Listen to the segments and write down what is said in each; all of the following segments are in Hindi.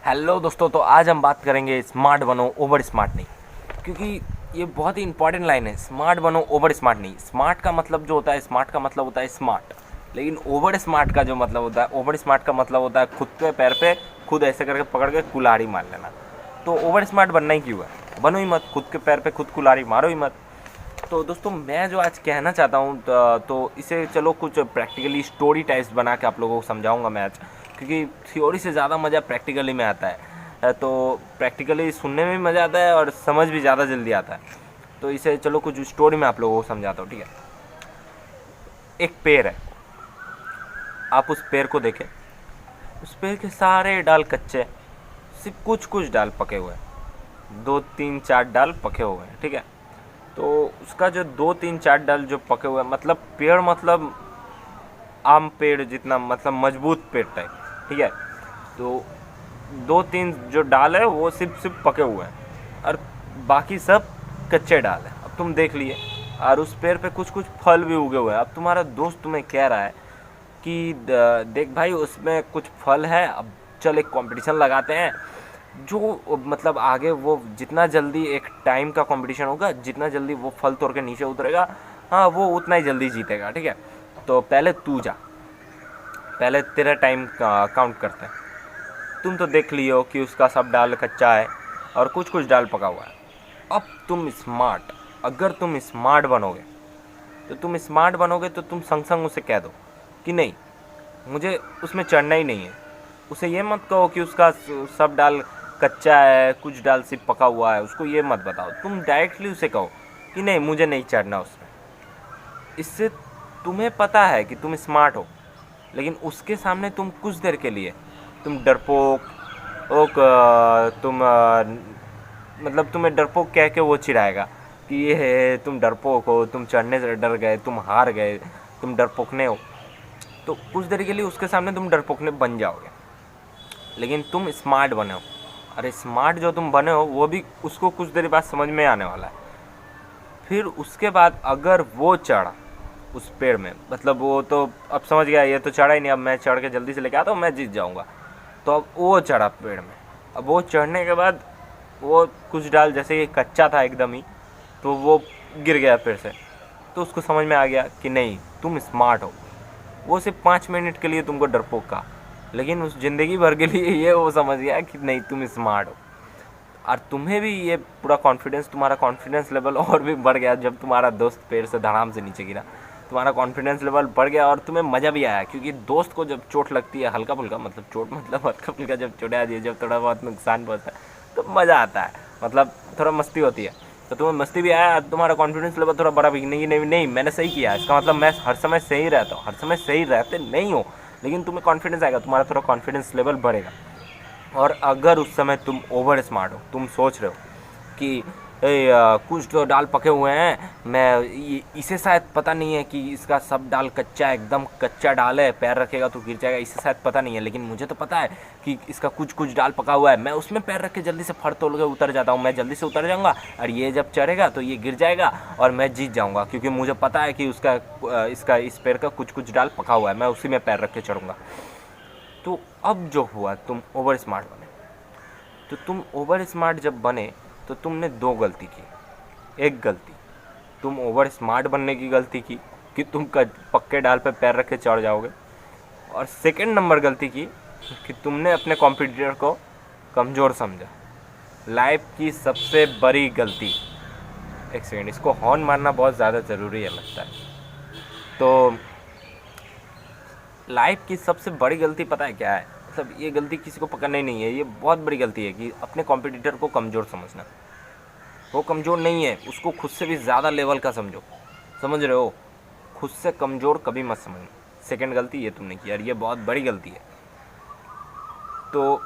हेलो दोस्तों, तो आज हम बात करेंगे स्मार्ट बनो ओवर स्मार्ट नहीं। क्योंकि ये बहुत ही इंपॉर्टेंट लाइन है। स्मार्ट बनो ओवर स्मार्ट नहीं। स्मार्ट का मतलब जो होता है, स्मार्ट का मतलब होता है स्मार्ट, लेकिन ओवर स्मार्ट का जो मतलब होता है, ओवर स्मार्ट का मतलब होता है खुद के पैर पे खुद ऐसे करके पकड़ के कुल्हाड़ी मार लेना। तो ओवर स्मार्ट बनना ही क्यों है? बनो ही मत, खुद के पैर पे खुद कुल्हाड़ी मारो ही मत। तो दोस्तों, मैं जो आज कहना चाहता हूँ तो इसे चलो कुछ प्रैक्टिकली स्टोरी टाइप्स बना के आप लोगों को समझाऊंगा मैं आज। क्योंकि थ्योरी से ज़्यादा मज़ा प्रैक्टिकली में आता है। तो प्रैक्टिकली सुनने में भी मज़ा आता है और समझ भी ज़्यादा जल्दी आता है। तो इसे चलो कुछ स्टोरी में आप लोगों को समझाता हूँ, ठीक है। एक पेड़ है, आप उस पेड़ को देखें। उस पेड़ के सारे डाल कच्चे, सिर्फ कुछ कुछ डाल पके हुए हैं। 2 3 4 डाल पके हुए हैं, ठीक है। तो उसका जो 2 3 4 डाल जो पके हुए हैं, मतलब पेड़, मतलब आम पेड़ जितना, मतलब मजबूत पेड़ टाइप, ठीक है। तो 2 3 जो डाल है वो सिर्फ सिर्फ पके हुए हैं और बाकी सब कच्चे डाल है। अब तुम देख लिए, और उस पेड़ पे कुछ कुछ फल भी उगे हुए हैं। अब तुम्हारा दोस्त तुम्हें कह रहा है कि देख भाई, उसमें कुछ फल है, अब चल एक कंपटीशन लगाते हैं। जो मतलब आगे वो जितना जल्दी, एक टाइम का कंपटीशन होगा, जितना जल्दी वो फल तोड़ के नीचे उतरेगा, हाँ, वो उतना ही जल्दी जीतेगा, ठीक है। तो पहले तू जा, पहले तेरा टाइम काउंट करते हैं। तुम तो देख लियो कि उसका सब डाल कच्चा है और कुछ कुछ डाल पका हुआ है। अब तुम स्मार्ट, अगर तुम स्मार्ट बनोगे तो तुम संग संग उसे कह दो कि नहीं, मुझे उसमें चढ़ना ही नहीं है। उसे ये मत कहो कि उसका सब डाल कच्चा है, कुछ डाल सिर्फ पका हुआ है, उसको ये मत बताओ। तुम डायरेक्टली उसे कहो कि नहीं, मुझे नहीं चढ़ना उसमें। इससे तुम्हें पता है कि तुम स्मार्ट हो, लेकिन उसके सामने तुम कुछ देर के लिए तुम डरपोक, तुम मतलब तुम्हें डरपोक कह के वो चिढ़ाएगा कि ये है, तुम डरपोक हो, तुम चढ़ने से डर गए, तुम हार गए, तुम डरपोकने हो। तो कुछ देर के लिए उसके सामने तुम डरपोकने बन जाओगे, लेकिन तुम स्मार्ट बने हो। अरे स्मार्ट जो तुम बने हो वो भी उसको कुछ देर बाद समझ में आने वाला है। फिर उसके बाद अगर वो चढ़ा उस पेड़ में, मतलब वो तो अब समझ गया ये तो चढ़ा ही नहीं, अब मैं चढ़ के जल्दी से लेके आता हूँ, मैं जीत जाऊँगा। तो अब वो चढ़ा पेड़ में। अब वो चढ़ने के बाद वो कुछ डाल, जैसे ये कच्चा था एकदम ही, तो वो गिर गया पेड़ से। तो उसको समझ में आ गया कि नहीं, तुम स्मार्ट हो। वो सिर्फ 5 मिनट के लिए तुमको डरपोक कहा, लेकिन उस ज़िंदगी भर के लिए ये वो समझ गया कि नहीं, तुम स्मार्ट हो। और तुम्हें भी ये पूरा कॉन्फिडेंस, तुम्हारा कॉन्फिडेंस लेवल और भी बढ़ गया जब तुम्हारा दोस्त पेड़ से धड़ाम से नीचे गिरा। तुम्हारा कॉन्फिडेंस लेवल बढ़ गया और तुम्हें मज़ा भी आया, क्योंकि दोस्त को जब चोट लगती है, हल्का फुल्का, मतलब चोट मतलब हल्का फुल्का, जब चोट आती है, जब थोड़ा बहुत नुकसान पहुँचता है, तो मज़ा आता है, मतलब थोड़ा मस्ती होती है। तो तुम्हें मस्ती भी आया, तुम्हारा कॉन्फिडेंस लेवल थोड़ा बड़ा भी, नहीं नहीं नहीं, मैंने सही किया, इसका मतलब मैं हर समय सही रहता हूँ। हर समय सही रहते नहीं हो, लेकिन तुम्हें कॉन्फिडेंस आएगा, तुम्हारा थोड़ा कॉन्फिडेंस लेवल बढ़ेगा। और अगर उस समय तुम ओवर स्मार्ट हो, तुम सोच रहे हो कि कुछ तो डाल पके हुए हैं, मैं इसे शायद पता नहीं है कि इसका सब डाल कच्चा है, एकदम कच्चा डाल है, पैर रखेगा तो गिर जाएगा, इसे शायद पता नहीं है, लेकिन मुझे तो पता है कि इसका कुछ कुछ डाल पका हुआ है, मैं उसमें पैर रख के जल्दी से फड़ तोड़ के उतर जाता हूँ, मैं जल्दी से उतर जाऊँगा और ये जब चढ़ेगा तो ये गिर जाएगा और मैं जीत जाऊँगा, क्योंकि मुझे पता है कि उसका इसका इस पैर का कुछ कुछ डाल पका हुआ है, मैं उसी में पैर रख के चढ़ूँगा। तो अब जो हुआ, तुम ओवर स्मार्ट बने। तो तुम ओवर स्मार्ट जब बने तो तुमने 2 गलती की। एक गलती तुम ओवर स्मार्ट बनने की गलती की कि तुम पक्के डाल पे पैर रख के चढ़ जाओगे, और सेकंड नंबर गलती की कि तुमने अपने कॉम्पिटिटर को कमज़ोर समझा। लाइफ की सबसे बड़ी गलती, एक सेकेंड, इसको हॉर्न मारना बहुत ज़्यादा ज़रूरी है लगता है। तो लाइफ की सबसे बड़ी गलती पता है क्या है? मतलब ये गलती किसी को पकड़ना ही नहीं है, ये बहुत बड़ी गलती है कि अपने कॉम्पिटिटर को कमज़ोर समझना। वो कमज़ोर नहीं है, उसको खुद से भी ज़्यादा लेवल का समझो। समझ रहे हो? खुद से कमज़ोर कभी मत समझना। सेकंड गलती ये तुमने की, और ये बहुत बड़ी गलती है। तो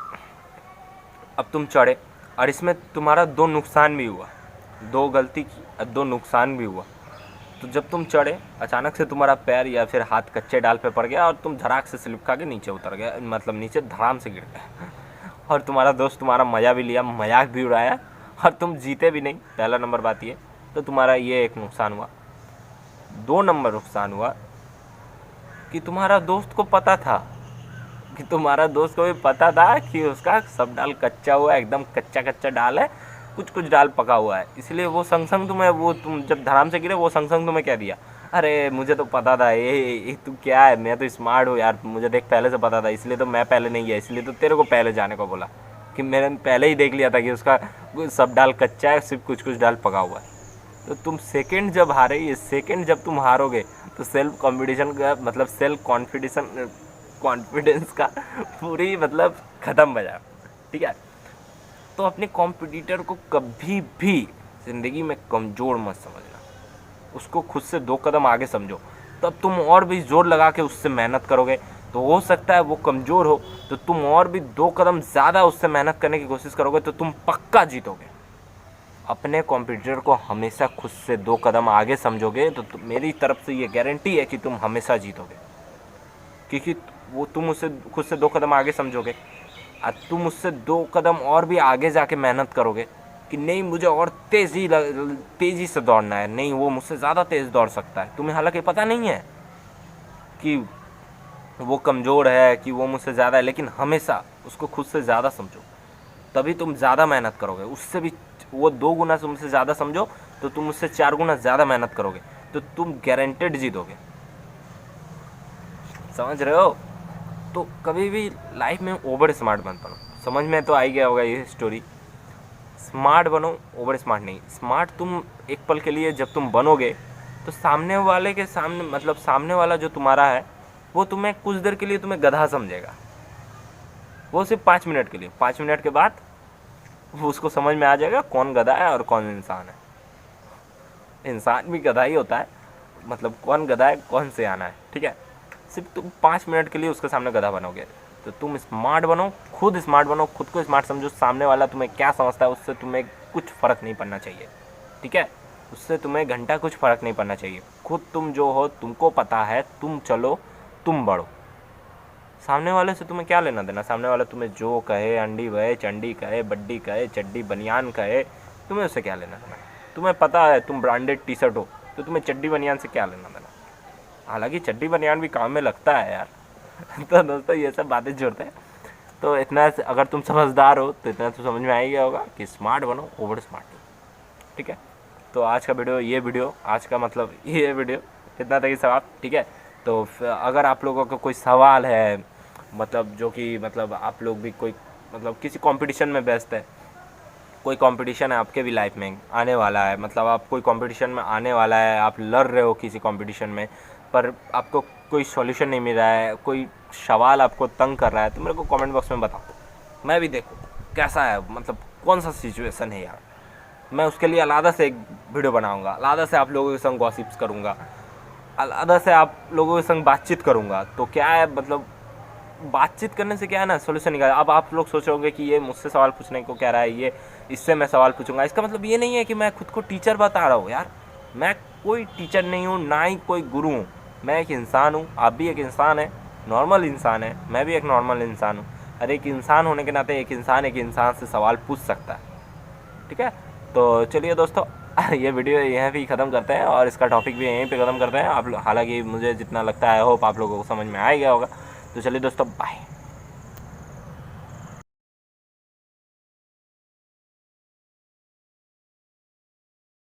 अब तुम चढ़े, और इसमें तुम्हारा 2 नुकसान भी हुआ। 2 गलती की और 2 नुकसान भी हुआ। तो जब तुम चढ़े, अचानक से तुम्हारा पैर या फिर हाथ कच्चे डाल पे पड़ गया और तुम धड़ाक से स्लिप खा के नीचे उतर गए, मतलब नीचे धड़ाम से गिर गए। और तुम्हारा दोस्त तुम्हारा मज़ा भी लिया, मजाक भी उड़ाया, और तुम जीते भी नहीं, पहला नंबर बात ये। तो तुम्हारा ये एक नुकसान हुआ। 2 नंबर नुकसान हुआ कि तुम्हारा दोस्त को पता था कि तुम्हारा दोस्त को भी पता था कि उसका सब दाल कच्चा हुआ है, एकदम कच्चा कच्चा दाल है, कुछ कुछ दाल पका हुआ है, इसलिए वो संग संग तुम्हें, वो तुम जब धड़ाम से गिरे वो संग संग तुम्हें कह दिया, अरे मुझे तो पता था, ये तू क्या है, मैं तो स्मार्ट हूँ यार, मुझे देख पहले से पता था, इसलिए तो मैं पहले नहीं गया, इसलिए तो तेरे को पहले जाने को बोला, कि मैंने पहले ही देख लिया था कि उसका सब दाल कच्चा है, सिर्फ कुछ कुछ दाल पका हुआ है। तो तुम सेकंड जब हारे, ये सेकंड जब तुम हारोगे तो सेल्फ कंपटीशन का मतलब सेल्फ कॉन्फिडेंस का पूरी मतलब ख़त्म बजा, ठीक है। तो अपने कॉम्पिटिटर को कभी भी ज़िंदगी में कमज़ोर मत समझना, उसको खुद से 2 कदम आगे समझो, तब तुम और भी ज़ोर लगा के उससे मेहनत करोगे, तो हो सकता है वो कमज़ोर हो तो तुम और भी 2 कदम ज़्यादा उससे मेहनत करने की कोशिश करोगे तो तुम पक्का जीतोगे। अपने कॉम्पिटिटर को हमेशा खुद से 2 कदम आगे समझोगे तो मेरी तरफ से ये गारंटी है कि तुम हमेशा जीतोगे, क्योंकि वो तुम उससे खुद से 2 कदम आगे समझोगे और तुम उससे 2 कदम और भी आगे जाके मेहनत करोगे कि नहीं मुझे और तेज़ी से दौड़ना है, नहीं वो मुझसे ज़्यादा तेज़ दौड़ सकता है। तुम्हें हालांकि पता नहीं है कि वो कमज़ोर है, कि वो मुझसे ज़्यादा है, लेकिन हमेशा उसको खुद से ज़्यादा समझो, तभी तुम ज़्यादा मेहनत करोगे। उससे भी वो 2 गुना तुमसे ज़्यादा समझो तो तुम उससे 4 गुना ज़्यादा मेहनत करोगे, तो तुम गारंटेड जीतोगे। समझ रहे हो? तो कभी भी लाइफ में ओवर स्मार्ट मत बनो। समझ में तो आ ही गया होगा ये स्टोरी। स्मार्ट बनो, ओवर स्मार्ट नहीं। स्मार्ट तुम एक पल के लिए जब तुम बनोगे तो सामने वाले के सामने मतलब सामने वाला जो तुम्हारा है वो तुम्हें कुछ देर के लिए तुम्हें गधा समझेगा, वो सिर्फ 5 मिनट के लिए। 5 मिनट के बाद वो उसको समझ में आ जाएगा कौन गधा है और कौन इंसान है। इंसान भी गधा ही होता है, मतलब कौन गधा है कौन सियाना है, ठीक है। सिर्फ तुम 5 मिनट के लिए उसके सामने गधा बनोगे। तो तुम स्मार्ट बनो, खुद स्मार्ट बनो, खुद को स्मार्ट समझो। सामने वाला तुम्हें क्या समझता है उससे तुम्हें कुछ फ़र्क नहीं पड़ना चाहिए, ठीक है। उससे तुम्हें घंटा कुछ फ़र्क नहीं पड़ना चाहिए। खुद तुम जो हो तुमको पता है, तुम चलो, तुम बढ़ो। सामने वाले से तुम्हें क्या लेना देना? सामने वाला तुम्हें जो कहे, अंडी बहे, चंडी कहे, बड्डी कहे, चड्डी बनियान कहे, तुम्हें उससे क्या लेना देना? तुम्हें पता है तुम ब्रांडेड टी शर्ट हो तो तुम्हें चड्डी बनियान से क्या लेना देना? हालांकि चड्डी बनियान भी काम में लगता है यार। तो दोस्तों ये सब बातें जोड़ते हैं। तो इतना अगर तुम समझदार हो तो इतना तो समझ में आ ही गया होगा कि स्मार्ट बनो, ओवर स्मार्ट नहीं, ठीक है। तो आज का वीडियो आज का मतलब ये वीडियो इतना तक ही समाप्त, ठीक है। तो अगर आप लोगों का कोई सवाल है, मतलब जो कि मतलब आप लोग भी कोई मतलब किसी कंपटीशन में व्यस्त है, कोई कंपटीशन है आपके भी लाइफ में आने वाला है, मतलब आप कोई कंपटीशन में आने वाला है, आप लड़ रहे हो किसी कंपटीशन में, पर आपको कोई सॉल्यूशन नहीं मिल रहा है, कोई सवाल आपको तंग कर रहा है, तो मेरे को कमेंट बॉक्स में बताओ, मैं भी देखूँ कैसा है, मतलब कौन सा सिचुएशन है यार। मैं उसके लिए अलग से एक वीडियो बनाऊँगा, अलग से आप लोगों के संग गॉसिप्स करूँगा, अलग से आप लोगों के संग बातचीत करूँगा। तो क्या है, मतलब बातचीत करने से क्या है ना, सोल्यूशन निकाल। अब आप लोग सोच रहे होंगे कि ये मुझसे सवाल पूछने को कह रहा है, ये इससे मैं सवाल पूछूंगा। इसका मतलब ये नहीं है कि मैं खुद को टीचर बता रहा हूँ यार। मैं कोई टीचर नहीं हूँ, ना ही कोई गुरु हूँ। मैं एक इंसान हूँ, आप भी एक इंसान है, नॉर्मल इंसान है, मैं भी एक नॉर्मल इंसान हूँ। हर एक इंसान होने के नाते एक इंसान से सवाल पूछ सकता है, ठीक है। तो चलिए दोस्तों, ये वीडियो यहीं पे ख़त्म करते हैं और इसका टॉपिक भी यहीं पे ख़त्म करते हैं। आप हालांकि मुझे जितना लगता है, होप आप लोगों को समझ में आ गया होगा। तो चलिए दोस्तों, बाय।